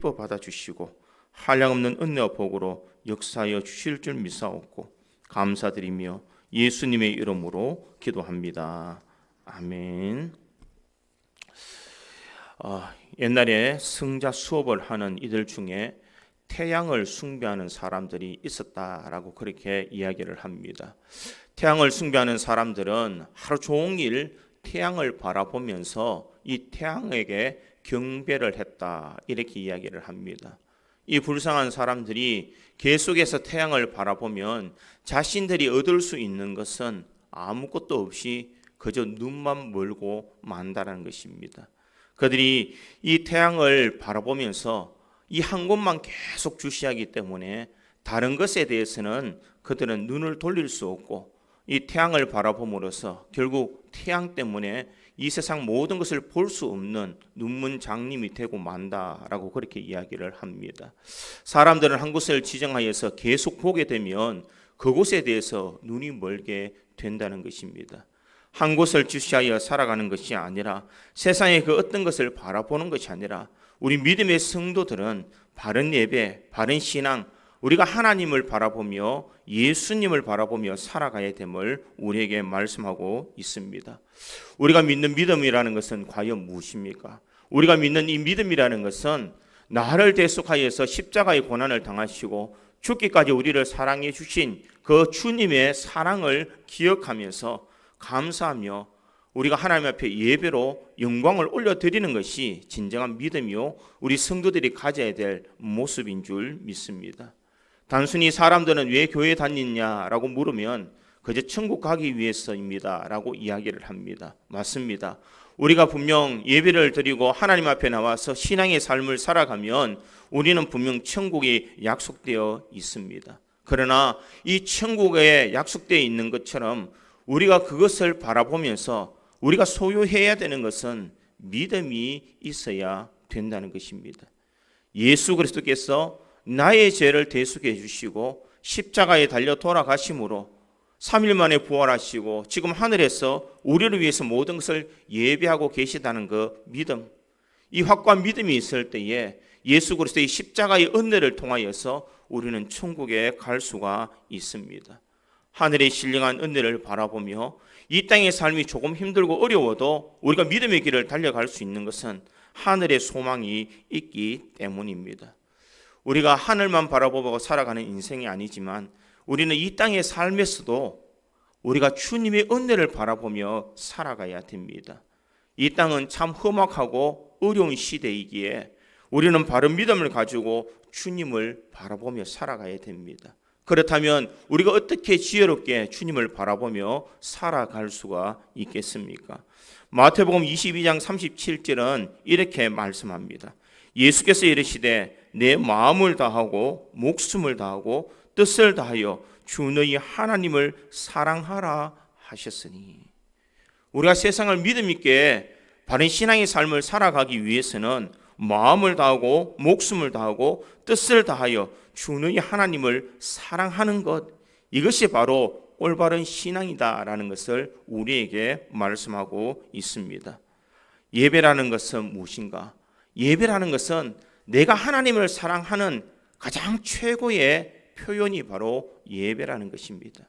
받아주시고 한량없는 은혜와 복으로 역사하여 주실 줄 믿사옵고 감사드리며 예수님의 이름으로 기도합니다. 아멘. 옛날에 승자 수업을 하는 이들 중에 태양을 숭배하는 사람들이 있었다라고 그렇게 이야기를 합니다. 태양을 숭배하는 사람들은 하루 종일 태양을 바라보면서 이 태양에게 경배를 했다 이렇게 이야기를 합니다. 이 불쌍한 사람들이 계속해서 태양을 바라보면 자신들이 얻을 수 있는 것은 아무것도 없이 그저 눈만 멀고 만다라는 것입니다. 그들이 이 태양을 바라보면서 이 한 곳만 계속 주시하기 때문에 다른 것에 대해서는 그들은 눈을 돌릴 수 없고 이 태양을 바라봄으로써 결국 태양 때문에 이 세상 모든 것을 볼 수 없는 눈문장님이 되고 만다라고 그렇게 이야기를 합니다. 사람들은 한 곳을 지정하여서 계속 보게 되면 그곳에 대해서 눈이 멀게 된다는 것입니다. 한 곳을 주시하여 살아가는 것이 아니라 세상의 그 어떤 것을 바라보는 것이 아니라 우리 믿음의 성도들은 바른 예배, 바른 신앙, 우리가 하나님을 바라보며 예수님을 바라보며 살아가야 됨을 우리에게 말씀하고 있습니다. 우리가 믿는 믿음이라는 것은 과연 무엇입니까? 우리가 믿는 이 믿음이라는 것은 나를 대속하여서 십자가의 고난을 당하시고 죽기까지 우리를 사랑해 주신 그 주님의 사랑을 기억하면서 감사하며 우리가 하나님 앞에 예배로 영광을 올려드리는 것이 진정한 믿음이요 우리 성도들이 가져야 될 모습인 줄 믿습니다. 단순히 사람들은 왜 교회 다니냐라고 물으면 그저 천국 가기 위해서입니다 라고 이야기를 합니다. 맞습니다. 우리가 분명 예배를 드리고 하나님 앞에 나와서 신앙의 삶을 살아가면 우리는 분명 천국이 약속되어 있습니다. 그러나 이 천국에 약속되어 있는 것처럼 우리가 그것을 바라보면서 우리가 소유해야 되는 것은 믿음이 있어야 된다는 것입니다. 예수 그리스도께서 나의 죄를 대속해 주시고 십자가에 달려 돌아가심으로 3일 만에 부활하시고 지금 하늘에서 우리를 위해서 모든 것을 예배하고 계시다는 그 믿음, 이 확고한 믿음이 있을 때에 예수 그리스도의 십자가의 은혜를 통하여서 우리는 천국에 갈 수가 있습니다. 하늘의 신령한 은혜를 바라보며 이 땅의 삶이 조금 힘들고 어려워도 우리가 믿음의 길을 달려갈 수 있는 것은 하늘의 소망이 있기 때문입니다. 우리가 하늘만 바라보고 살아가는 인생이 아니지만 우리는 이 땅의 삶에서도 우리가 주님의 은혜를 바라보며 살아가야 됩니다. 이 땅은 참 험악하고 어려운 시대이기에 우리는 바른 믿음을 가지고 주님을 바라보며 살아가야 됩니다. 그렇다면 우리가 어떻게 지혜롭게 주님을 바라보며 살아갈 수가 있겠습니까? 마태복음 22장 37절은 이렇게 말씀합니다. 예수께서 이르시되 내 마음을 다하고 목숨을 다하고 뜻을 다하여 주 너희 하나님을 사랑하라 하셨으니, 우리가 세상을 믿음 있게 바른 신앙의 삶을 살아가기 위해서는 마음을 다하고 목숨을 다하고 뜻을 다하여 주 너희 하나님을 사랑하는 것, 이것이 바로 올바른 신앙이다라는 것을 우리에게 말씀하고 있습니다. 예배라는 것은 무엇인가? 예배라는 것은 내가 하나님을 사랑하는 가장 최고의 표현이 바로 예배라는 것입니다.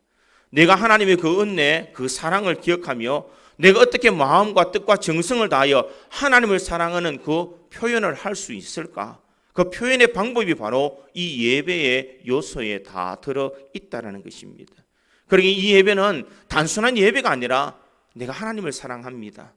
내가 하나님의 그 은혜, 그 사랑을 기억하며 내가 어떻게 마음과 뜻과 정성을 다하여 하나님을 사랑하는 그 표현을 할 수 있을까? 그 표현의 방법이 바로 이 예배의 요소에 다 들어있다는 것입니다. 그러니 이 예배는 단순한 예배가 아니라 내가 하나님을 사랑합니다,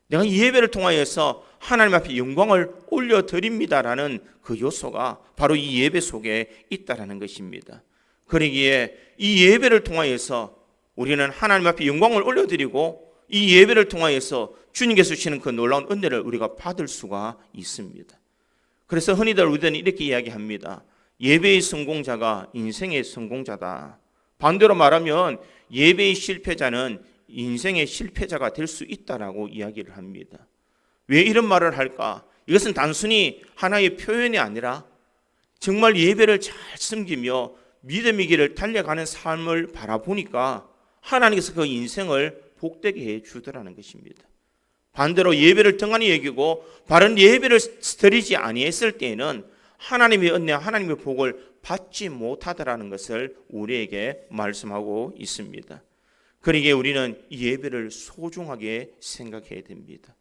내가 이 예배를 통하여서 하나님 앞에 영광을 올려드립니다라는 그 요소가 바로 이 예배 속에 있다는 것입니다. 그러기에 이 예배를 통하여서 우리는 하나님 앞에 영광을 올려드리고 이 예배를 통하여서 주님께서 주시는 그 놀라운 은혜를 우리가 받을 수가 있습니다. 그래서 흔히들 우리들은 이렇게 이야기합니다. 예배의 성공자가 인생의 성공자다. 반대로 말하면 예배의 실패자는 인생의 실패자가 될 수 있다라고 이야기를 합니다. 왜 이런 말을 할까? 이것은 단순히 하나의 표현이 아니라 정말 예배를 잘 섬기며 믿음의 길을 달려가는 삶을 바라보니까 하나님께서 그 인생을 복되게 해 주더라는 것입니다. 반대로 예배를 등한히 여기고 바른 예배를 드리지 아니했을 때에는 하나님의 은혜, 하나님의 복을 받지 못하더라는 것을 우리에게 말씀하고 있습니다. 그러기에 우리는 이 예배를 소중하게 생각해야 됩니다.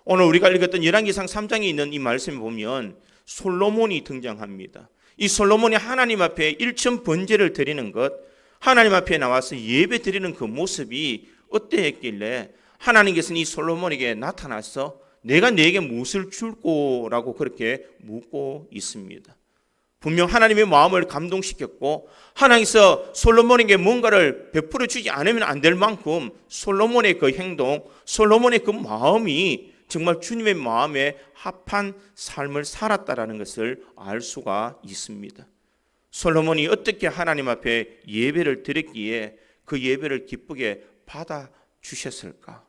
오늘 우리가 읽었던 열왕기상 3장에 있는 이 말씀을 보면 솔로몬이 등장합니다. 이 솔로몬이 하나님 앞에 일천 번제를 드리는 것, 하나님 앞에 나와서 예배 드리는 그 모습이 어떠했길래 하나님께서는 이 솔로몬에게 나타나서 내가 네게 무엇을 줄 거라고 그렇게 묻고 있습니다. 분명 하나님의 마음을 감동시켰고 하나님께서 솔로몬에게 뭔가를 베풀어 주지 않으면 안 될 만큼 솔로몬의 그 행동, 솔로몬의 그 마음이 정말 주님의 마음에 합한 삶을 살았다라는 것을 알 수가 있습니다. 솔로몬이 어떻게 하나님 앞에 예배를 드렸기에 그 예배를 기쁘게 받아 주셨을까?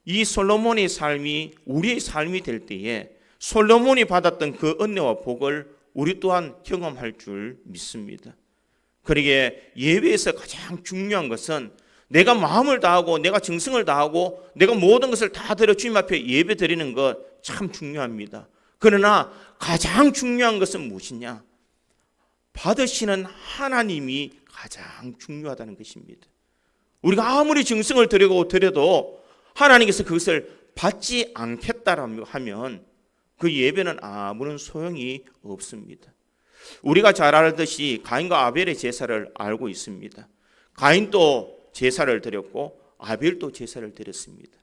이 솔로몬의 삶이 우리의 삶이 될 때에 솔로몬이 받았던 그 은혜와 복을 우리 또한 경험할 줄 믿습니다. 그러기에 예배에서 가장 중요한 것은 내가 마음을 다하고 내가 정성을 다하고 내가 모든 것을 다 드려 주님 앞에 예배 드리는 것 참 중요합니다. 그러나 가장 중요한 것은 무엇이냐? 받으시는 하나님이 가장 중요하다는 것입니다. 우리가 아무리 정성을 드려도 하나님께서 그것을 받지 않겠다라고 하면 그 예배는 아무런 소용이 없습니다. 우리가 잘 알듯이 가인과 아벨의 제사를 알고 있습니다. 가인도 제사를 드렸고 아벨도 제사를 드렸습니다.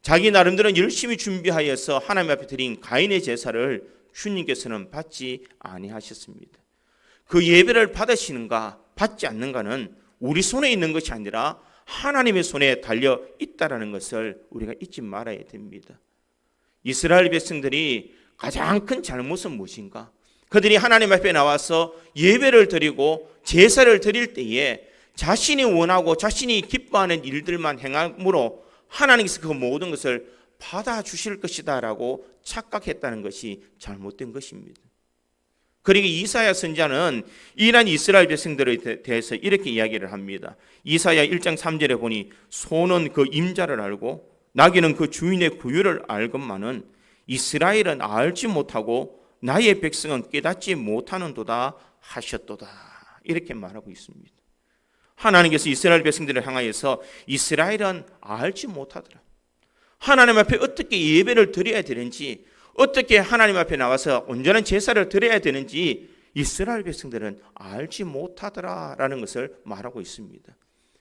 자기 나름대로 열심히 준비하여서 하나님 앞에 드린 가인의 제사를 주님께서는 받지 아니하셨습니다. 그 예배를 받으시는가 받지 않는가는 우리 손에 있는 것이 아니라 하나님의 손에 달려 있다라는 것을 우리가 잊지 말아야 됩니다. 이스라엘 백성들이 가장 큰 잘못은 무엇인가? 그들이 하나님 앞에 나와서 예배를 드리고 제사를 드릴 때에 자신이 원하고 자신이 기뻐하는 일들만 행함으로 하나님께서 그 모든 것을 받아주실 것이다라고 착각했다는 것이 잘못된 것입니다. 그리고 이사야 선지자는 이러한 이스라엘 백성들에 대해서 이렇게 이야기를 합니다. 이사야 1장 3절에 보니 소는 그 임자를 알고 나귀는 그 주인의 구유를 알건만은 이스라엘은 알지 못하고 나의 백성은 깨닫지 못하는도다 하셨도다. 이렇게 말하고 있습니다. 하나님께서 이스라엘 백성들을 향하여서 이스라엘은 알지 못하더라. 하나님 앞에 어떻게 예배를 드려야 되는지, 어떻게 하나님 앞에 나와서 온전한 제사를 드려야 되는지 이스라엘 백성들은 알지 못하더라라는 것을 말하고 있습니다.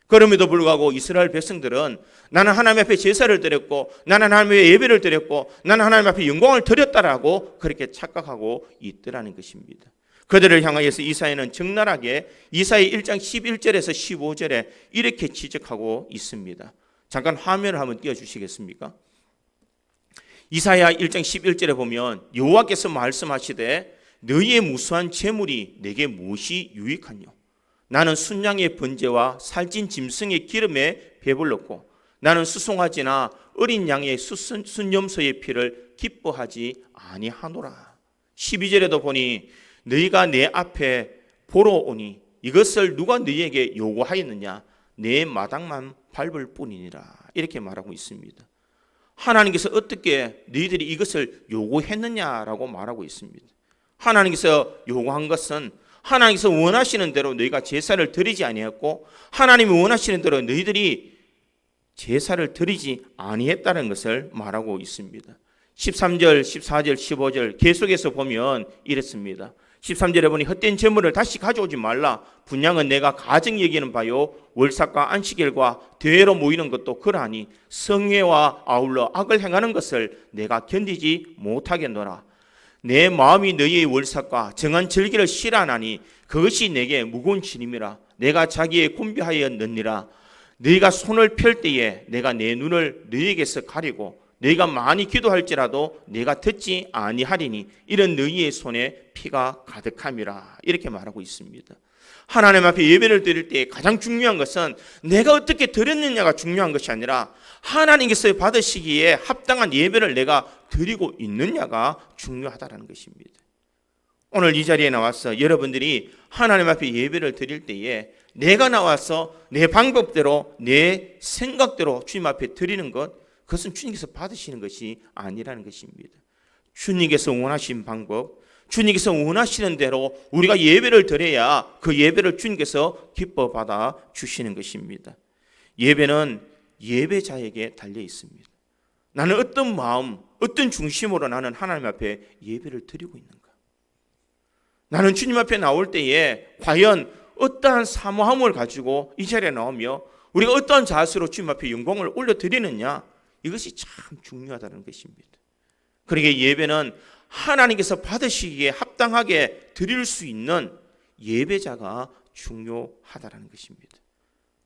그럼에도 불구하고 이스라엘 백성들은 나는 하나님 앞에 제사를 드렸고 나는 하나님 앞에 예배를 드렸고 나는 하나님 앞에 영광을 드렸다라고 그렇게 착각하고 있더라는 것입니다. 그들을 향하여서 이사야는 적나라하게 이사야 1장 11절에서 15절에 이렇게 지적하고 있습니다. 잠깐 화면을 한번 띄워주시겠습니까? 이사야 1장 11절에 보면 여호와께서 말씀하시되 너희의 무수한 재물이 내게 무엇이 유익하뇨? 나는 순양의 번제와 살찐 짐승의 기름에 배불렀고 나는 수송아지나 어린 양의 순염소의 피를 기뻐하지 아니하노라. 12절에도 보니 너희가 내 앞에 보러 오니 이것을 누가 너희에게 요구하였느냐? 내 마당만 밟을 뿐이니라. 이렇게 말하고 있습니다. 하나님께서 어떻게 너희들이 이것을 요구했느냐라고 말하고 있습니다. 하나님께서 요구한 것은 하나님께서 원하시는 대로 너희가 제사를 드리지 아니했고 하나님이 원하시는 대로 너희들이 제사를 드리지 아니했다는 것을 말하고 있습니다. 13절, 14절, 15절 계속해서 보면 이랬습니다. 13절에 보니 헛된 재물을 다시 가져오지 말라. 분양은 내가 가증 여기는 바요 월삭과 안식일과 대회로 모이는 것도 그러하니 성회와 아울러 악을 행하는 것을 내가 견디지 못하겠노라. 내 마음이 너희의 월삭과 정한 절기를 싫어하나니 그것이 내게 무거운 짐이라. 내가 자기에 곤비하였느니라. 너희가 손을 펼 때에 내가 내 눈을 너희에게서 가리고 너희가 많이 기도할지라도 내가 듣지 아니하리니 이런 너희의 손에 피가 가득함이라. 이렇게 말하고 있습니다. 하나님 앞에 예배를 드릴 때 가장 중요한 것은 내가 어떻게 드렸느냐가 중요한 것이 아니라 하나님께서 받으시기에 합당한 예배를 내가 드리고 있느냐가 중요하다는 것입니다. 오늘 이 자리에 나와서 여러분들이 하나님 앞에 예배를 드릴 때에 내가 나와서 내 방법대로 내 생각대로 주님 앞에 드리는 것, 그것은 주님께서 받으시는 것이 아니라는 것입니다. 주님께서 원하신 방법, 주님께서 원하시는 대로 우리가 예배를 드려야 그 예배를 주님께서 기뻐 받아 주시는 것입니다. 예배는 예배자에게 달려 있습니다. 나는 어떤 마음, 어떤 중심으로 나는 하나님 앞에 예배를 드리고 있는가? 나는 주님 앞에 나올 때에 과연 어떠한 사모함을 가지고 이 자리에 나오며 우리가 어떠한 자세로 주님 앞에 영광을 올려드리느냐, 이것이 참 중요하다는 것입니다. 그러기에 예배는 하나님께서 받으시기에 합당하게 드릴 수 있는 예배자가 중요하다는 것입니다.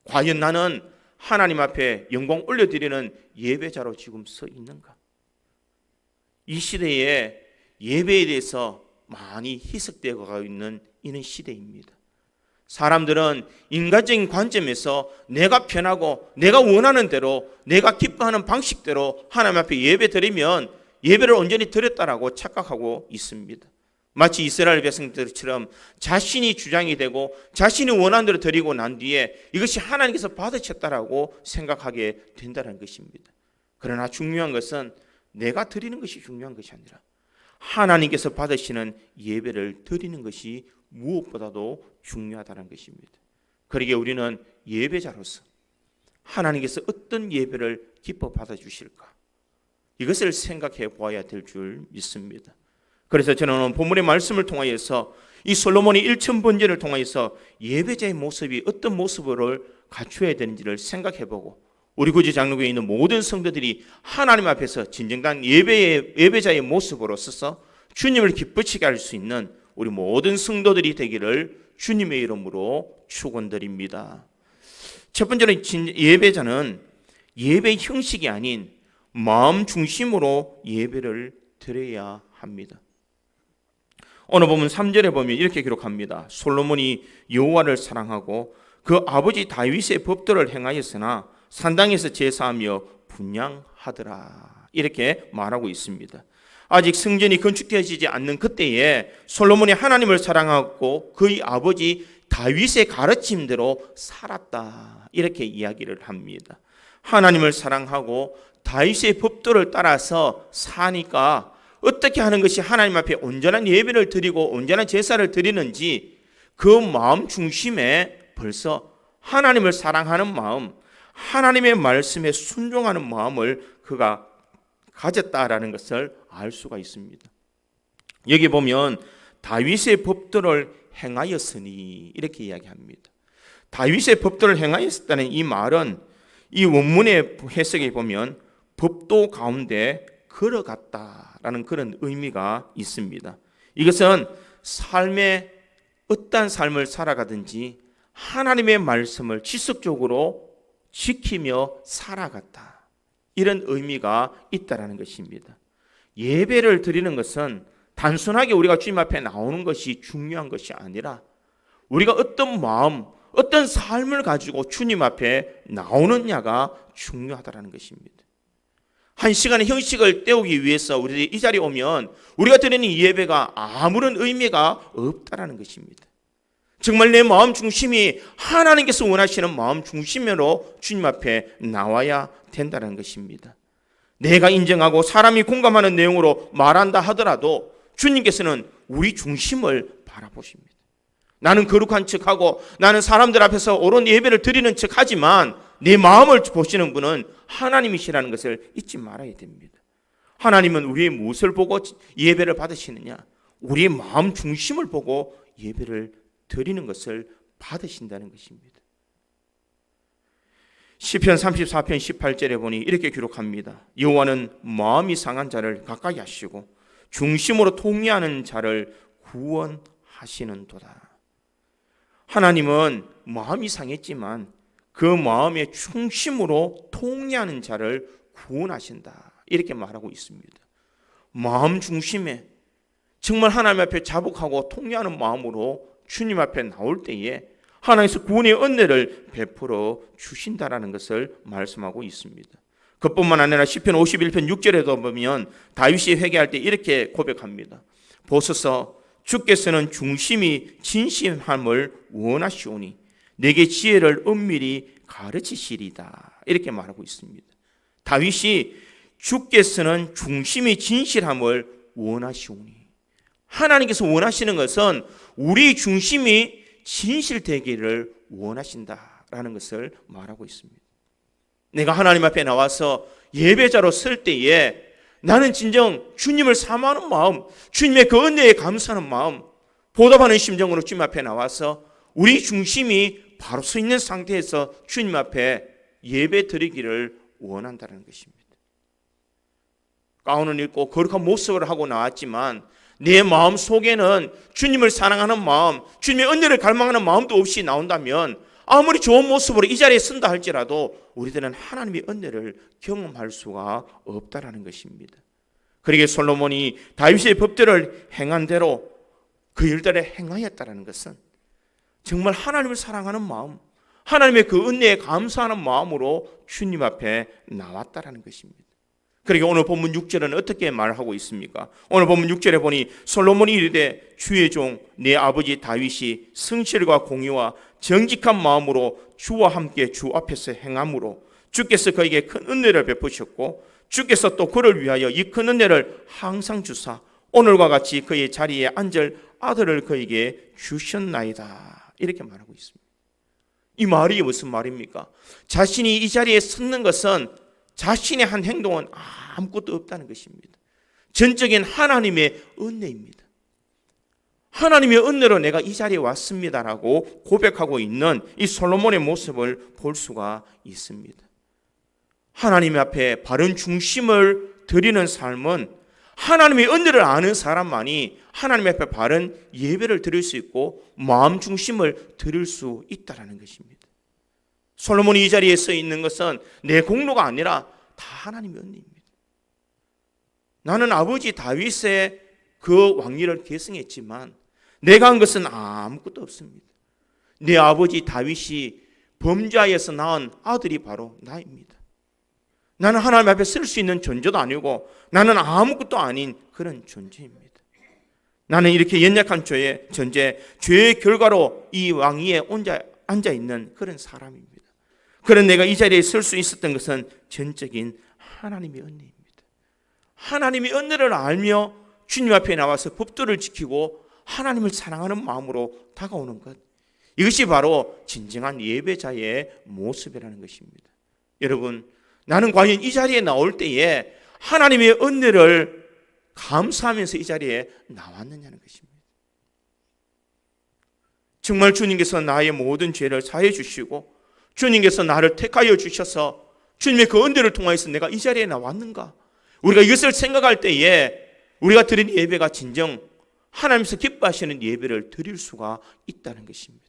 과연 나는 하나님 앞에 영광 올려드리는 예배자로 지금 서 있는가? 이 시대에 예배에 대해서 많이 희석되어 가고 있는 이런 시대입니다. 사람들은 인간적인 관점에서 내가 편하고 내가 원하는 대로 내가 기뻐하는 방식대로 하나님 앞에 예배 드리면 예배를 온전히 드렸다라고 착각하고 있습니다. 마치 이스라엘 백성들처럼 자신이 주장이 되고 자신이 원하는 대로 드리고 난 뒤에 이것이 하나님께서 받으셨다라고 생각하게 된다는 것입니다. 그러나 중요한 것은 내가 드리는 것이 중요한 것이 아니라 하나님께서 받으시는 예배를 드리는 것이 무엇보다도 중요하다는 것입니다. 그러기에 우리는 예배자로서 하나님께서 어떤 예배를 기뻐 받아주실까? 이것을 생각해 보아야 될 줄 믿습니다. 그래서 저는 오늘 본문의 말씀을 통하여서 이 솔로몬이 1000번제를 통하여서 예배자의 모습이 어떤 모습을 갖추어야 되는지를 생각해보고 우리 구주 장로교에 있는 모든 성도들이 하나님 앞에서 진정한 예배자의 모습으로 서서 주님을 기쁘시게 할 수 있는 우리 모든 성도들이 되기를 주님의 이름으로 축원드립니다. 첫 번째로 예배자는 예배의 형식이 아닌 마음 중심으로 예배를 드려야 합니다. 오늘 보면 3절에 보면 이렇게 기록합니다. 솔로몬이 여호와를 사랑하고 그 아버지 다윗의 법도를 행하였으나 산당에서 제사하며 분향하더라. 이렇게 말하고 있습니다. 아직 성전이 건축되어지지 않는 그때에 솔로몬이 하나님을 사랑하고 그의 아버지 다윗의 가르침대로 살았다. 이렇게 이야기를 합니다. 하나님을 사랑하고 다윗의 법도를 따라서 사니까 어떻게 하는 것이 하나님 앞에 온전한 예배를 드리고 온전한 제사를 드리는지 그 마음 중심에 벌써 하나님을 사랑하는 마음, 하나님의 말씀에 순종하는 마음을 그가 가졌다라는 것을 알 수가 있습니다. 여기 보면 다윗의 법도를 행하였으니 이렇게 이야기합니다. 다윗의 법도를 행하였다는 이 말은 이 원문의 해석에 보면 법도 가운데 걸어갔다라는 그런 의미가 있습니다. 이것은 삶의 어떠한 삶을 살아가든지 하나님의 말씀을 지속적으로 지키며 살아갔다. 이런 의미가 있다라는 것입니다. 예배를 드리는 것은 단순하게 우리가 주님 앞에 나오는 것이 중요한 것이 아니라 우리가 어떤 마음, 어떤 삶을 가지고 주님 앞에 나오느냐가 중요하다는 것입니다. 한 시간의 형식을 때우기 위해서 우리들이 이 자리에 오면 우리가 드리는 이 예배가 아무런 의미가 없다는 것입니다. 정말 내 마음 중심이 하나님께서 원하시는 마음 중심으로 주님 앞에 나와야 된다는 것입니다. 내가 인정하고 사람이 공감하는 내용으로 말한다 하더라도 주님께서는 우리 중심을 바라보십니다. 나는 거룩한 척하고 나는 사람들 앞에서 옳은 예배를 드리는 척하지만 내 마음을 보시는 분은 하나님이시라는 것을 잊지 말아야 됩니다. 하나님은 우리의 무엇을 보고 예배를 받으시느냐? 우리의 마음 중심을 보고 예배를 드리는 것을 받으신다는 것입니다. 시편 34편 18절에 보니 이렇게 기록합니다. 여호와는 마음이 상한 자를 가까이 하시고 중심으로 통회하는 자를 구원하시는도다. 하나님은 마음이 상했지만 그 마음의 중심으로 통회하는 자를 구원하신다. 이렇게 말하고 있습니다. 마음 중심에 정말 하나님 앞에 자복하고 통회하는 마음으로 주님 앞에 나올 때에 하나님께서 구원의 은혜를 베풀어 주신다라는 것을 말씀하고 있습니다. 그뿐만 아니라 시편 51편 6절에도 보면 다윗이 회개할 때 이렇게 고백합니다. 보소서 주께서는 중심이 진심함을 원하시오니 내게 지혜를 은밀히 가르치시리다. 이렇게 말하고 있습니다. 다윗이 주께서는 중심이 진실함을 원하시오니 하나님께서 원하시는 것은 우리 중심이 진실되기를 원하신다라는 것을 말하고 있습니다. 내가 하나님 앞에 나와서 예배자로 설 때에 나는 진정 주님을 사모하는 마음, 주님의 그 은혜에 감사하는 마음, 보답하는 심정으로 주님 앞에 나와서 우리 중심이 바로 서 있는 상태에서 주님 앞에 예배 드리기를 원한다는 것입니다. 가운을 입고 거룩한 모습을 하고 나왔지만 내 마음 속에는 주님을 사랑하는 마음, 주님의 은혜를 갈망하는 마음도 없이 나온다면 아무리 좋은 모습으로 이 자리에 선다 할지라도 우리들은 하나님의 은혜를 경험할 수가 없다라는 것입니다. 그러기에 솔로몬이 다윗의 법대로 행한 대로 그 일들을 행하였다라는 것은 정말 하나님을 사랑하는 마음, 하나님의 그 은혜에 감사하는 마음으로 주님 앞에 나왔다라는 것입니다. 그러니까 오늘 본문 6절은 어떻게 말하고 있습니까? 오늘 본문 6절에 보니 솔로몬이 이르되 주의 종 내 아버지 다윗이 성실과 공의와 정직한 마음으로 주와 함께 주 앞에서 행함으로 주께서 그에게 큰 은혜를 베푸셨고 주께서 또 그를 위하여 이 큰 은혜를 항상 주사 오늘과 같이 그의 자리에 앉을 아들을 그에게 주셨나이다. 이렇게 말하고 있습니다. 이 말이 무슨 말입니까? 자신이 이 자리에 섰는 것은 자신의 한 행동은 아무것도 없다는 것입니다. 전적인 하나님의 은혜입니다. 하나님의 은혜로 내가 이 자리에 왔습니다라고 고백하고 있는 이 솔로몬의 모습을 볼 수가 있습니다. 하나님 앞에 바른 중심을 드리는 삶은 하나님의 은혜를 아는 사람만이 하나님 앞에 바른 예배를 드릴 수 있고 마음 중심을 드릴 수 있다는 것입니다. 솔로몬이 이 자리에 서 있는 것은 내 공로가 아니라 다 하나님의 은혜입니다. 나는 아버지 다윗의 그 왕위를 계승했지만 내가 한 것은 아무것도 없습니다. 내 아버지 다윗이 범죄하여서 낳은 아들이 바로 나입니다. 나는 하나님 앞에 쓸 수 있는 존재도 아니고 나는 아무것도 아닌 그런 존재입니다. 나는 이렇게 연약한 죄의 존재, 죄의 결과로 이 왕위에 앉아있는 그런 사람입니다. 그런 내가 이 자리에 설 수 있었던 것은 전적인 하나님의 은혜입니다. 하나님의 은혜를 알며 주님 앞에 나와서 법도를 지키고 하나님을 사랑하는 마음으로 다가오는 것, 이것이 바로 진정한 예배자의 모습이라는 것입니다. 여러분, 나는 과연 이 자리에 나올 때에 하나님의 은혜를 감사하면서 이 자리에 나왔느냐는 것입니다. 정말 주님께서 나의 모든 죄를 사해 주시고 주님께서 나를 택하여 주셔서 주님의 그 은혜를 통하여서 내가 이 자리에 나왔는가? 우리가 이것을 생각할 때에 우리가 드린 예배가 진정 하나님께서 기뻐하시는 예배를 드릴 수가 있다는 것입니다.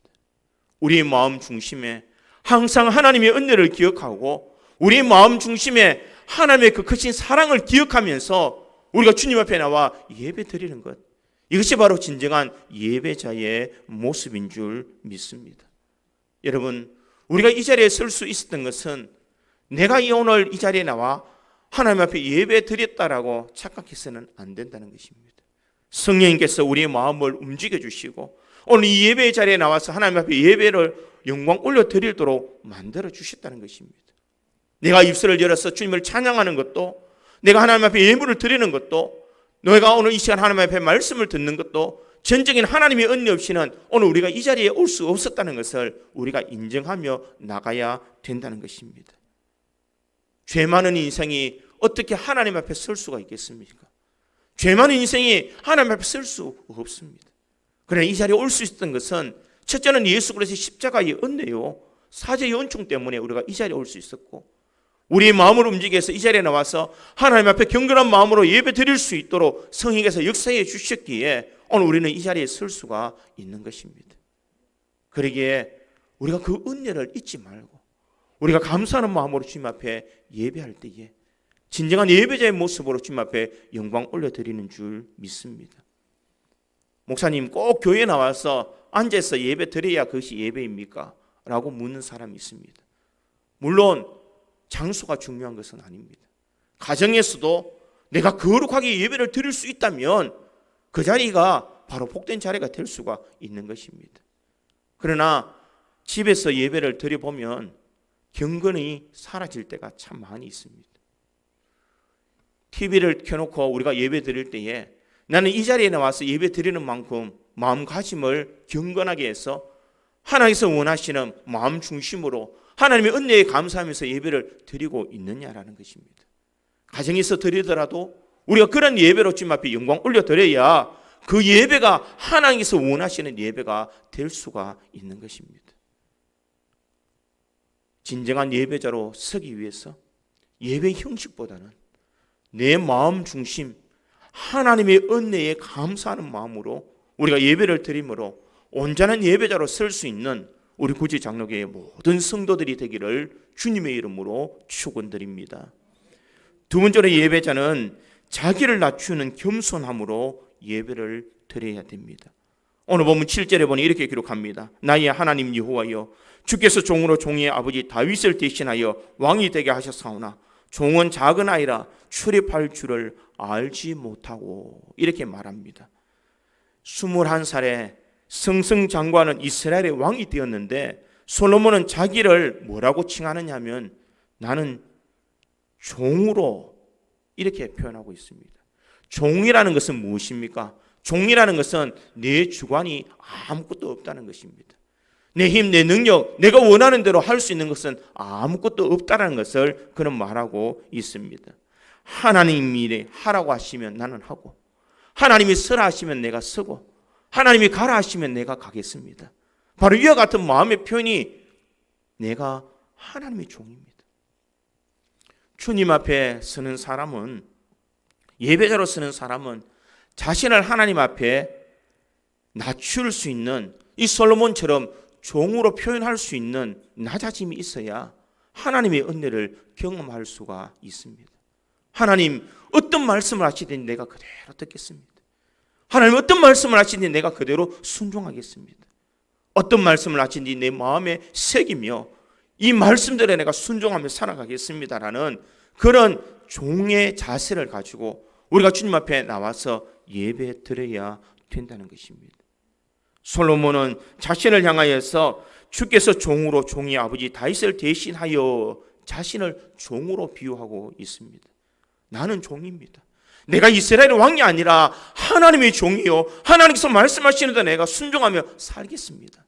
우리의 마음 중심에 항상 하나님의 은혜를 기억하고 우리의 마음 중심에 하나님의 그 크신 사랑을 기억하면서 우리가 주님 앞에 나와 예배 드리는 것, 이것이 바로 진정한 예배자의 모습인 줄 믿습니다. 여러분, 우리가 이 자리에 설 수 있었던 것은 내가 오늘 이 자리에 나와 하나님 앞에 예배 드렸다라고 착각해서는 안 된다는 것입니다. 성령님께서 우리의 마음을 움직여 주시고 오늘 이 예배의 자리에 나와서 하나님 앞에 예배를 영광 올려 드리도록 만들어 주셨다는 것입니다. 내가 입술을 열어서 주님을 찬양하는 것도, 내가 하나님 앞에 예물을 드리는 것도, 너희가 오늘 이 시간 하나님 앞에 말씀을 듣는 것도 전적인 하나님의 은혜 없이는 오늘 우리가 이 자리에 올 수 없었다는 것을 우리가 인정하며 나가야 된다는 것입니다. 죄 많은 인생이 어떻게 하나님 앞에 설 수가 있겠습니까? 죄 많은 인생이 하나님 앞에 설 수 없습니다. 그러나 이 자리에 올 수 있었던 것은 첫째는 예수 그리스도의 십자가의 은혜요, 사죄의 은총 때문에 우리가 이 자리에 올 수 있었고, 우리의 마음을 움직여서 이 자리에 나와서 하나님 앞에 경건한 마음으로 예배 드릴 수 있도록 성령께서 역사해 주셨기에 오늘 우리는 이 자리에 설 수가 있는 것입니다. 그러기에 우리가 그 은혜를 잊지 말고 우리가 감사하는 마음으로 주님 앞에 예배할 때에 진정한 예배자의 모습으로 주님 앞에 영광 올려드리는 줄 믿습니다. 목사님, 꼭 교회에 나와서 앉아서 예배 드려야 그것이 예배입니까? 라고 묻는 사람이 있습니다. 물론 장소가 중요한 것은 아닙니다. 가정에서도 내가 거룩하게 예배를 드릴 수 있다면 그 자리가 바로 복된 자리가 될 수가 있는 것입니다. 그러나 집에서 예배를 드려보면 경건이 사라질 때가 참 많이 있습니다. TV를 켜놓고 우리가 예배 드릴 때에 나는 이 자리에 나와서 예배 드리는 만큼 마음가짐을 경건하게 해서 하나님께서 원하시는 마음 중심으로 하나님의 은혜에 감사하면서 예배를 드리고 있느냐라는 것입니다. 가정에서 드리더라도 우리가 그런 예배로 주님 앞에 영광 올려드려야 그 예배가 하나님께서 원하시는 예배가 될 수가 있는 것입니다. 진정한 예배자로 서기 위해서 예배 형식보다는 내 마음 중심, 하나님의 은혜에 감사하는 마음으로 우리가 예배를 드림으로 온전한 예배자로 설 수 있는 우리 구지 장로교의 모든 성도들이 되기를 주님의 이름으로 축원드립니다. 두 번째로 예배자는 자기를 낮추는 겸손함으로 예배를 드려야 됩니다. 오늘 본문 7절에 보니 이렇게 기록합니다. 나의 하나님 여호와여, 주께서 종으로 종의 아버지 다윗을 대신하여 왕이 되게 하셨사오나 종은 작은 아이라 출입할 줄을 알지 못하고, 이렇게 말합니다. 21살에 승승장구하는 이스라엘의 왕이 되었는데 솔로몬은 자기를 뭐라고 칭하느냐 하면 나는 종으로, 이렇게 표현하고 있습니다. 종이라는 것은 무엇입니까? 종이라는 것은 내 주관이 아무것도 없다는 것입니다. 내 힘, 내 능력, 내가 원하는 대로 할 수 있는 것은 아무것도 없다는 것을 그는 말하고 있습니다. 하나님이 하라고 하시면 나는 하고, 하나님이 서라 하시면 내가 서고, 하나님이 가라 하시면 내가 가겠습니다. 바로 이와 같은 마음의 표현이 내가 하나님의 종입니다. 주님 앞에 서는 사람은, 예배자로 서는 사람은 자신을 하나님 앞에 낮출 수 있는, 이 솔로몬처럼 종으로 표현할 수 있는 낮아짐이 있어야 하나님의 은혜를 경험할 수가 있습니다. 하나님 어떤 말씀을 하시든지 내가 그대로 듣겠습니다. 하나님 어떤 말씀을 하시든지 내가 그대로 순종하겠습니다. 어떤 말씀을 하시든지 내 마음에 새기며 이 말씀들에 내가 순종하며 살아가겠습니다라는 그런 종의 자세를 가지고 우리가 주님 앞에 나와서 예배 드려야 된다는 것입니다. 솔로몬은 자신을 향하여서 주께서 종으로 종의 아버지 다윗을 대신하여 자신을 종으로 비유하고 있습니다. 나는 종입니다. 내가 이스라엘 왕이 아니라 하나님의 종이요, 하나님께서 말씀하시는 데 내가 순종하며 살겠습니다.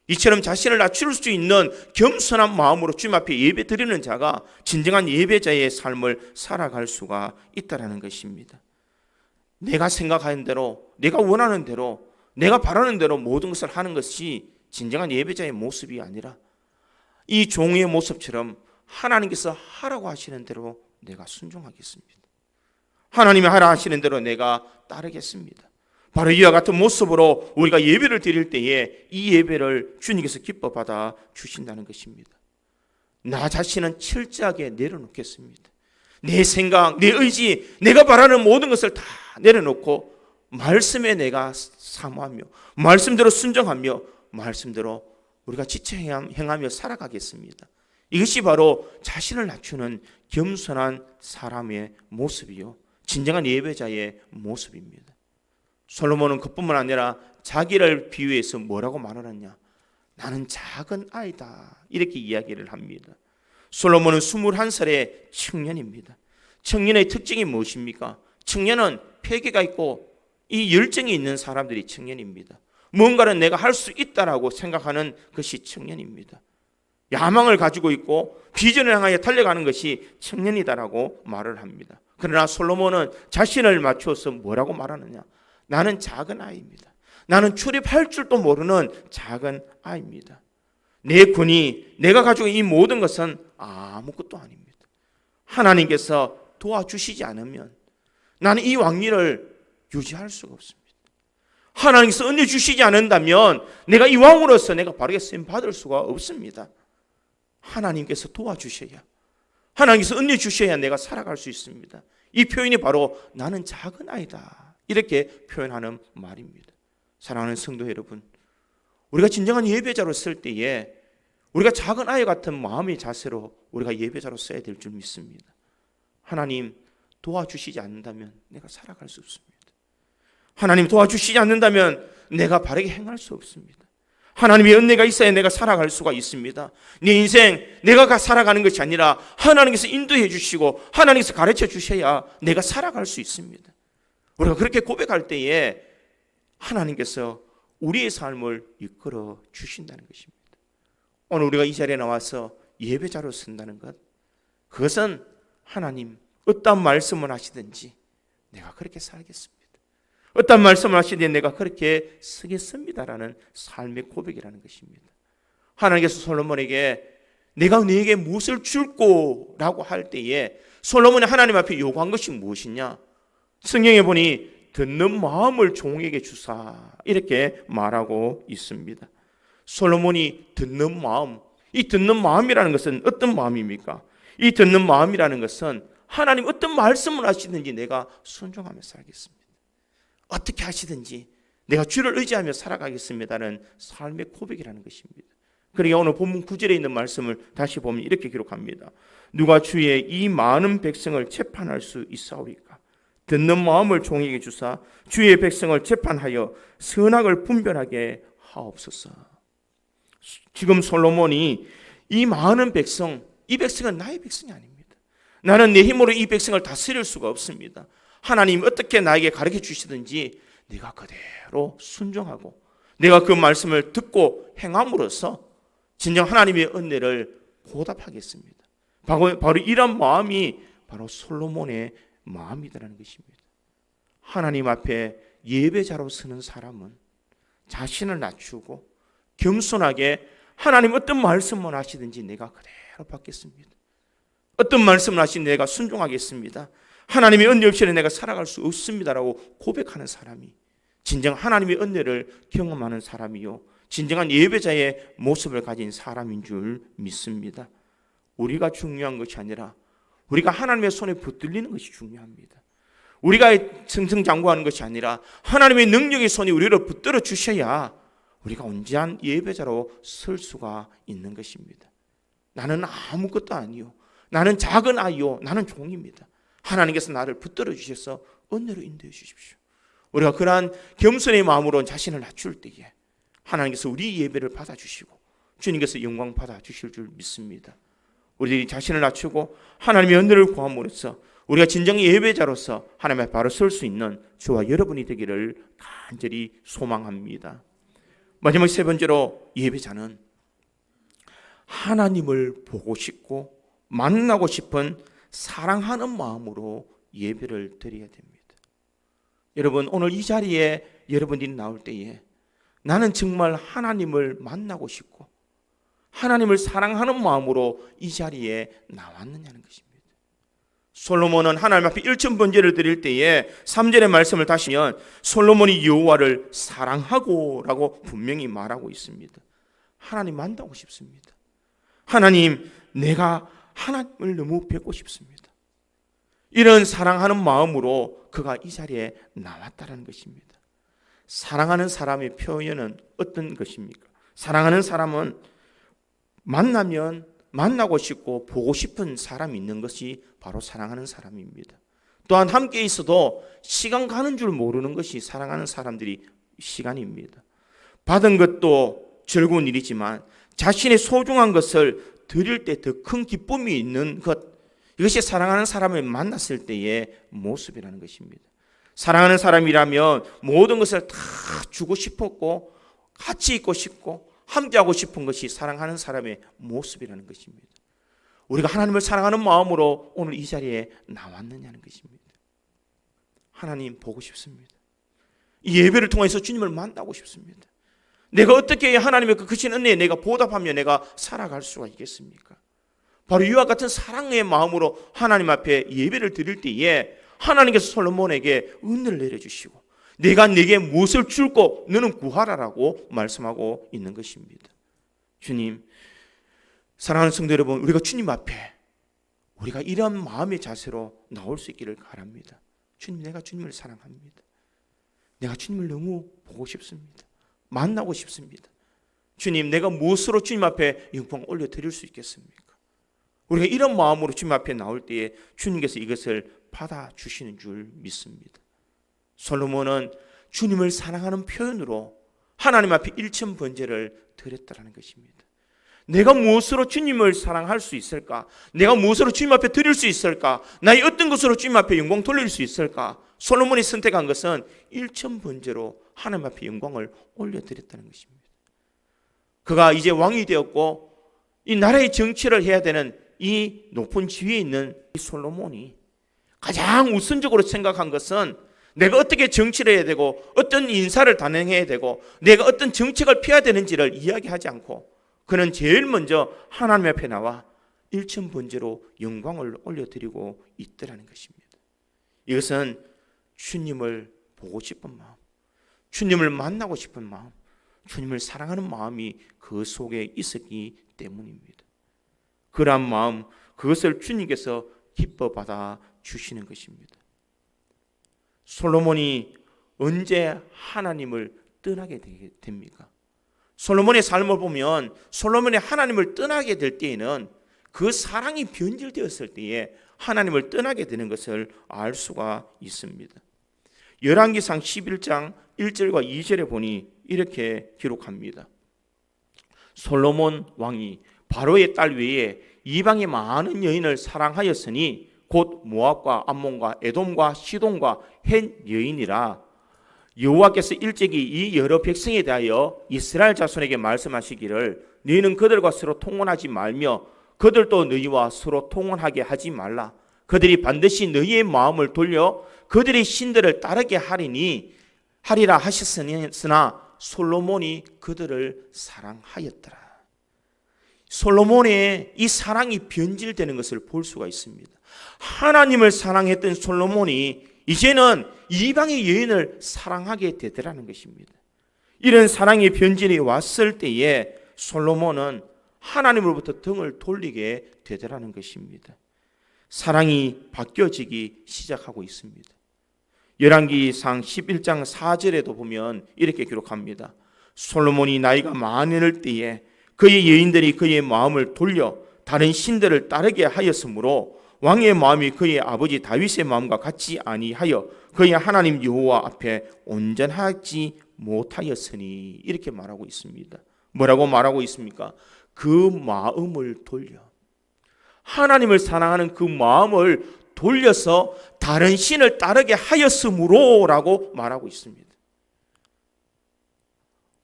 이처럼 자신을 낮출 수 있는 겸손한 마음으로 주님 앞에 예배 드리는 자가 진정한 예배자의 삶을 살아갈 수가 있다는 것입니다. 내가 생각하는 대로, 내가 원하는 대로, 내가 바라는 대로 모든 것을 하는 것이 진정한 예배자의 모습이 아니라 이 종의 모습처럼 하나님께서 하라고 하시는 대로 내가 순종하겠습니다. 하나님이 하라 하시는 대로 내가 따르겠습니다. 바로 이와 같은 모습으로 우리가 예배를 드릴 때에 이 예배를 주님께서 기뻐 받아 주신다는 것입니다. 나 자신은 철저하게 내려놓겠습니다. 내 생각, 내 의지, 내가 바라는 모든 것을 다 내려놓고 말씀에 내가 사모하며 말씀대로 순종하며 말씀대로 우리가 지체 행하며 살아가겠습니다. 이것이 바로 자신을 낮추는 겸손한 사람의 모습이요, 진정한 예배자의 모습입니다. 솔로몬은 그뿐만 아니라 자기를 비유해서 뭐라고 말하느냐, 나는 작은 아이다, 이렇게 이야기를 합니다. 솔로몬은 21살의 청년입니다. 청년의 특징이 무엇입니까? 청년은 패기가 있고 이 열정이 있는 사람들이 청년입니다. 뭔가를 내가 할 수 있다라고 생각하는 것이 청년입니다. 야망을 가지고 있고 비전을 향하여 달려가는 것이 청년이다라고 말을 합니다. 그러나 솔로몬은 자신을 맞추어서 뭐라고 말하느냐, 나는 작은 아이입니다. 나는 출입할 줄도 모르는 작은 아이입니다. 내 군이, 내가 가지고 이 모든 것은 아무것도 아닙니다. 하나님께서 도와주시지 않으면 나는 이 왕위를 유지할 수가 없습니다. 하나님께서 은혜 주시지 않는다면 내가 이 왕으로서 내가 바르게 쓰임 받을 수가 없습니다. 하나님께서 도와주셔야, 하나님께서 은혜 주셔야 내가 살아갈 수 있습니다. 이 표현이 바로 나는 작은 아이다, 이렇게 표현하는 말입니다. 사랑하는 성도 여러분, 우리가 진정한 예배자로 쓸 때에 우리가 작은 아이 같은 마음의 자세로 우리가 예배자로 써야 될 줄 믿습니다. 하나님 도와주시지 않는다면 내가 살아갈 수 없습니다. 하나님 도와주시지 않는다면 내가 바르게 행할 수 없습니다. 하나님의 은혜가 있어야 내가 살아갈 수가 있습니다. 내 인생 내가 살아가는 것이 아니라 하나님께서 인도해 주시고 하나님께서 가르쳐 주셔야 내가 살아갈 수 있습니다. 우리가 그렇게 고백할 때에 하나님께서 우리의 삶을 이끌어 주신다는 것입니다. 오늘 우리가 이 자리에 나와서 예배자로 쓴다는 것, 그것은 하나님 어떤 말씀을 하시든지 내가 그렇게 살겠습니다. 어떤 말씀을 하시든지 내가 그렇게 쓰겠습니다라는 삶의 고백이라는 것입니다. 하나님께서 솔로몬에게 내가 너에게 무엇을 줄꼬라고 할 때에 솔로몬이 하나님 앞에 요구한 것이 무엇이냐? 성경에 보니 듣는 마음을 종에게 주사 이렇게 말하고 있습니다. 솔로몬이 듣는 마음, 이 듣는 마음이라는 것은 어떤 마음입니까? 이 듣는 마음이라는 것은 하나님 어떤 말씀을 하시든지 내가 순종하며 살겠습니다. 어떻게 하시든지 내가 주를 의지하며 살아가겠습니다는 삶의 고백이라는 것입니다. 그러니까 오늘 본문 9절에 있는 말씀을 다시 보면 이렇게 기록합니다. 누가 주의 이 많은 백성을 재판할 수 있사오리까? 듣는 마음을 종에게 주사 주의 백성을 재판하여 선악을 분별하게 하옵소서. 지금 솔로몬이 이 많은 백성, 이 백성은 나의 백성이 아닙니다. 나는 내 힘으로 이 백성을 다스릴 수가 없습니다. 하나님 어떻게 나에게 가르쳐 주시든지 내가 그대로 순종하고 내가 그 말씀을 듣고 행함으로써 진정 하나님의 은혜를 보답하겠습니다. 바로 이런 마음이 바로 솔로몬의 마음이라는 것입니다. 하나님 앞에 예배자로 서는 사람은 자신을 낮추고 겸손하게 하나님 어떤 말씀을 하시든지 내가 그대로 받겠습니다. 어떤 말씀을 하시든지 내가 순종하겠습니다. 하나님의 은혜 없이는 내가 살아갈 수 없습니다라고 고백하는 사람이 진정 하나님의 은혜를 경험하는 사람이요, 진정한 예배자의 모습을 가진 사람인 줄 믿습니다. 우리가 중요한 것이 아니라 우리가 하나님의 손에 붙들리는 것이 중요합니다. 우리가 승승장구하는 것이 아니라 하나님의 능력의 손이 우리를 붙들어 주셔야 우리가 온전한 예배자로 설 수가 있는 것입니다. 나는 아무것도 아니요, 나는 작은 아이요, 나는 종입니다. 하나님께서 나를 붙들어 주셔서 은혜로 인도해 주십시오. 우리가 그러한 겸손의 마음으로 자신을 낮출 때에 하나님께서 우리 예배를 받아주시고 주님께서 영광 받아주실 줄 믿습니다. 우리들이 자신을 낮추고 하나님의 은혜를 구함으로써 우리가 진정의 예배자로서 하나님 앞에 바로 설 수 있는 저와 여러분이 되기를 간절히 소망합니다. 마지막 세 번째로, 예배자는 하나님을 보고 싶고 만나고 싶은 사랑하는 마음으로 예배를 드려야 됩니다. 여러분, 오늘 이 자리에 여러분들이 나올 때에 나는 정말 하나님을 만나고 싶고 하나님을 사랑하는 마음으로 이 자리에 나왔느냐는 것입니다. 솔로몬은 하나님 앞에 일천번제를 드릴 때에 3절의 말씀을 다시면 솔로몬이 여호와를 사랑하고 라고 분명히 말하고 있습니다. 하나님 만나고 싶습니다. 하나님, 내가 하나님을 너무 뵙고 싶습니다. 이런 사랑하는 마음으로 그가 이 자리에 나왔다는 것입니다. 사랑하는 사람의 표현은 어떤 것입니까? 사랑하는 사람은 만나면 만나고 싶고 보고 싶은 사람이 있는 것이 바로 사랑하는 사람입니다. 또한 함께 있어도 시간 가는 줄 모르는 것이 사랑하는 사람들이 시간입니다. 받은 것도 즐거운 일이지만 자신의 소중한 것을 드릴 때 더 큰 기쁨이 있는 것, 이것이 사랑하는 사람을 만났을 때의 모습이라는 것입니다. 사랑하는 사람이라면 모든 것을 다 주고 싶었고 같이 있고 싶고 함께하고 싶은 것이 사랑하는 사람의 모습이라는 것입니다. 우리가 하나님을 사랑하는 마음으로 오늘 이 자리에 나왔느냐는 것입니다. 하나님 보고 싶습니다. 이 예배를 통해서 주님을 만나고 싶습니다. 내가 어떻게 하나님의 그 크신 은혜에 내가 보답하며 내가 살아갈 수가 있겠습니까? 바로 이와 같은 사랑의 마음으로 하나님 앞에 예배를 드릴 때에 하나님께서 솔로몬에게 은혜를 내려주시고 내가 네게 무엇을 줄고 너는 구하라라고 말씀하고 있는 것입니다. 주님, 사랑하는 성도 여러분, 우리가 주님 앞에 우리가 이런 마음의 자세로 나올 수 있기를 바랍니다. 주님, 내가 주님을 사랑합니다. 내가 주님을 너무 보고 싶습니다. 만나고 싶습니다. 주님, 내가 무엇으로 주님 앞에 영광 올려드릴 수 있겠습니까? 우리가 이런 마음으로 주님 앞에 나올 때에 주님께서 이것을 받아주시는 줄 믿습니다. 솔로몬은 주님을 사랑하는 표현으로 하나님 앞에 일천번제를 드렸다는 것입니다. 내가 무엇으로 주님을 사랑할 수 있을까? 내가 무엇으로 주님 앞에 드릴 수 있을까? 나의 어떤 것으로 주님 앞에 영광 돌릴 수 있을까? 솔로몬이 선택한 것은 일천번제로 하나님 앞에 영광을 올려드렸다는 것입니다. 그가 이제 왕이 되었고 이 나라의 정치를 해야 되는 이 높은 지위에 있는 이 솔로몬이 가장 우선적으로 생각한 것은 내가 어떻게 정치를 해야 되고 어떤 인사를 단행해야 되고 내가 어떤 정책을 펴야 되는지를 이야기하지 않고 그는 제일 먼저 하나님 앞에 나와 일천번제로 영광을 올려드리고 있더라는 것입니다. 이것은 주님을 보고 싶은 마음, 주님을 만나고 싶은 마음, 주님을 사랑하는 마음이 그 속에 있었기 때문입니다. 그러한 마음, 그것을 주님께서 기뻐 받아 주시는 것입니다. 솔로몬이 언제 하나님을 떠나게 됩니까? 솔로몬의 삶을 보면 솔로몬이 하나님을 떠나게 될 때에는 그 사랑이 변질되었을 때에 하나님을 떠나게 되는 것을 알 수가 있습니다. 열왕기상 11장 1절과 2절에 보니 이렇게 기록합니다. 솔로몬 왕이 바로의 딸 외에 이방의 많은 여인을 사랑하였으니 곧 모압과 암몬과 에돔과 시돈과 헷 여인이라. 여호와께서 일찍이 이 여러 백성에 대하여 이스라엘 자손에게 말씀하시기를 너희는 그들과 서로 통혼하지 말며 그들도 너희와 서로 통혼하게 하지 말라. 그들이 반드시 너희의 마음을 돌려 그들의 신들을 따르게 하리라 하셨으나 솔로몬이 그들을 사랑하였더라. 솔로몬의 이 사랑이 변질되는 것을 볼 수가 있습니다. 하나님을 사랑했던 솔로몬이 이제는 이방의 여인을 사랑하게 되더라는 것입니다. 이런 사랑의 변질이 왔을 때에 솔로몬은 하나님으로부터 등을 돌리게 되더라는 것입니다. 사랑이 바뀌어지기 시작하고 있습니다. 열왕기상 11장 4절에도 보면 이렇게 기록합니다. 솔로몬이 나이가 많을 때에 그의 여인들이 그의 마음을 돌려 다른 신들을 따르게 하였으므로 왕의 마음이 그의 아버지 다윗의 마음과 같지 아니하여 그의 하나님 여호와 앞에 온전하지 못하였으니 이렇게 말하고 있습니다. 뭐라고 말하고 있습니까? 그 마음을 돌려 하나님을 사랑하는 그 마음을 돌려서 다른 신을 따르게 하였으므로 라고 말하고 있습니다.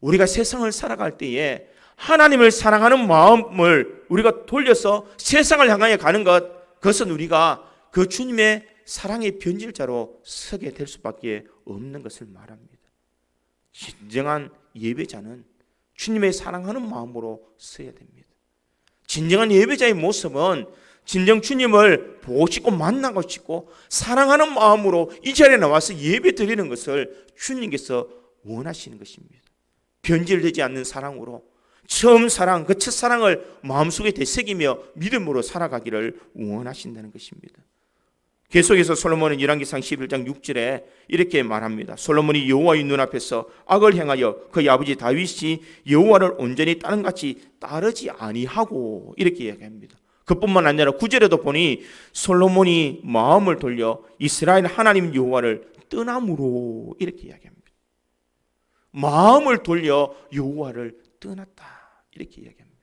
우리가 세상을 살아갈 때에 하나님을 사랑하는 마음을 우리가 돌려서 세상을 향하여 가는 그것은 우리가 그 주님의 사랑의 변질자로 서게 될 수밖에 없는 것을 말합니다. 진정한 예배자는 주님의 사랑하는 마음으로 서야 됩니다. 진정한 예배자의 모습은 진정 주님을 보고 싶고 만나고 싶고 사랑하는 마음으로 이 자리에 나와서 예배 드리는 것을 주님께서 원하시는 것입니다. 변질되지 않는 사랑으로 처음 사랑, 그 첫사랑을 마음속에 되새기며 믿음으로 살아가기를 원하신다는 것입니다. 계속해서 솔로몬은 열왕기상 11장 6절에 이렇게 말합니다. 솔로몬이 여호와의 눈앞에서 악을 행하여 그의 아버지 다윗이 여호와를 온전히 따른 같이 따르지 아니하고 이렇게 이야기합니다. 그뿐만 아니라 9절에도 보니 솔로몬이 마음을 돌려 이스라엘 하나님 여호와를 떠남으로 이렇게 이야기합니다. 마음을 돌려 여호와를 떠났다 이렇게 이야기합니다.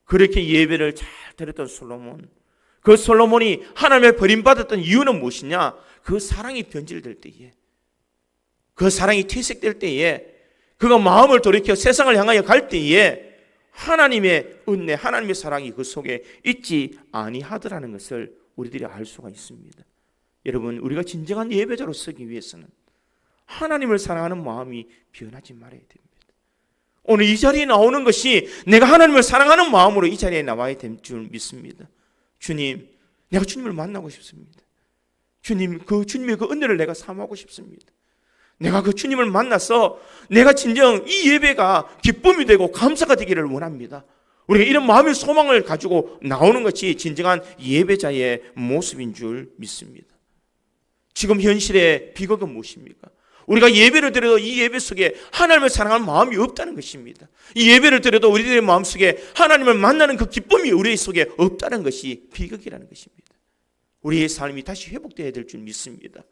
그렇게 예배를 잘 드렸던 솔로몬, 그 솔로몬이 하나님의 버림받았던 이유는 무엇이냐? 그 사랑이 변질될 때에, 그 사랑이 퇴색될 때에, 그가 마음을 돌이켜 세상을 향하여 갈 때에 하나님의 은혜, 하나님의 사랑이 그 속에 있지 아니하더라는 것을 우리들이 알 수가 있습니다. 여러분, 우리가 진정한 예배자로 서기 위해서는 하나님을 사랑하는 마음이 변하지 말아야 됩니다. 오늘 이 자리에 나오는 것이 내가 하나님을 사랑하는 마음으로 이 자리에 나와야 될 줄 믿습니다. 주님, 내가 주님을 만나고 싶습니다. 주님, 그 주님의 그 은혜를 내가 사모하고 싶습니다. 내가 그 주님을 만나서 내가 진정 이 예배가 기쁨이 되고 감사가 되기를 원합니다. 우리가 이런 마음의 소망을 가지고 나오는 것이 진정한 예배자의 모습인 줄 믿습니다. 지금 현실의 비극은 무엇입니까? 우리가 예배를 드려도 이 예배 속에 하나님을 사랑하는 마음이 없다는 것입니다. 이 예배를 드려도 우리들의 마음속에 하나님을 만나는 그 기쁨이 우리 속에 없다는 것이 비극이라는 것입니다. 우리의 삶이 다시 회복되어야 될 줄 믿습니다.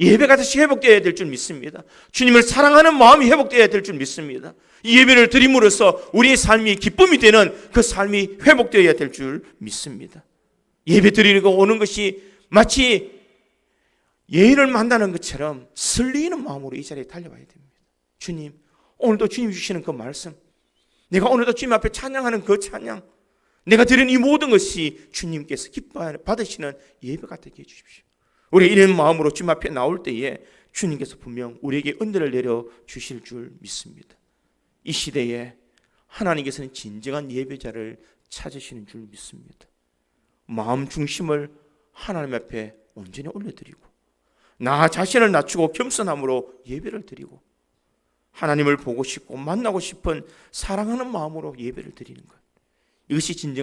예배가 다시 회복되어야 될 줄 믿습니다. 주님을 사랑하는 마음이 회복되어야 될 줄 믿습니다. 이 예배를 드림으로써 우리의 삶이 기쁨이 되는 그 삶이 회복되어야 될 줄 믿습니다. 예배 드리고 오는 것이 마치 예의를 만나는 것처럼 설레이는 마음으로 이 자리에 달려와야 됩니다. 주님, 오늘도 주님 주시는 그 말씀, 내가 오늘도 주님 앞에 찬양하는 그 찬양, 내가 드린 이 모든 것이 주님께서 기뻐 받으시는 예배가 되게 해주십시오. 우리 이런 마음으로 주님 앞에 나올 때에 주님께서 분명 우리에게 은혜를 내려 주실 줄 믿습니다. 이 시대에 하나님께서는 진정한 예배자를 찾으시는 줄 믿습니다. 마음 중심을 하나님 앞에 온전히 올려드리고 나 자신을 낮추고 겸손함으로 예배를 드리고 하나님을 보고 싶고 만나고 싶은 사랑하는 마음으로 예배를 드리는 것, 이것이 진정